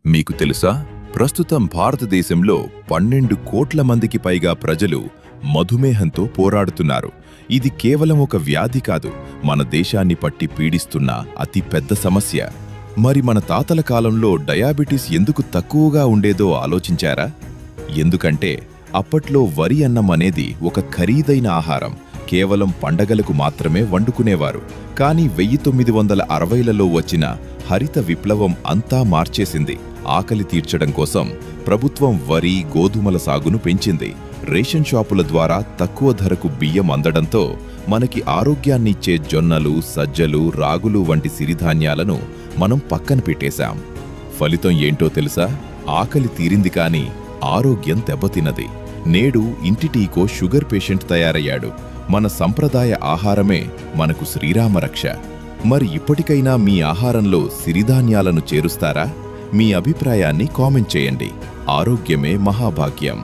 మీకు తెలుసా, ప్రస్తుతం భారతదేశంలో 12 కోట్ల మందికి పైగా ప్రజలు మధుమేహంతో పోరాడుతున్నారు. ఇది కేవలం ఒక వ్యాధి కాదు, మన దేశాన్ని పట్టి పీడిస్తున్న అతి పెద్ద సమస్య. మరి మన తాతల కాలంలో డయాబెటీస్ ఎందుకు తక్కువగా ఉండేదో ఆలోచించారా? ఎందుకంటే అప్పట్లో వరి అన్నం అనేది ఒక ఖరీదైన ఆహారం. కేవలం పండగలకు మాత్రమే వండుకునేవారు. కానీ 1960లలో వచ్చిన హరిత విప్లవం అంతా మార్చేసింది. ఆకలి తీర్చడం కోసం ప్రభుత్వం వరి, గోధుమల సాగును పెంచింది. రేషన్ షాపుల ద్వారా తక్కువ ధరకు బియ్యం అందడంతో మనకి ఆరోగ్యాన్నిచ్చే జొన్నలు, సజ్జలు, రాగులు వంటి సిరిధాన్యాలను మనం పక్కన పెట్టేశాం. ఫలితం ఏంటో తెలుసా? ఆకలి తీరింది కానీ ఆరోగ్యం దెబ్బతిన్నది. నేడు ఇంటింటికో షుగర్ పేషెంట్ తయారయ్యాడు. మన సంప్రదాయ ఆహారమే మనకు శ్రీరామరక్ష. మరి ఇప్పటికైనా మీ ఆహారంలో సిరిధాన్యాలను చేరుస్తారా? మీ అభిప్రాయాన్ని కామెంట్ చేయండి. ఆరోగ్యమే మహాభాగ్యం.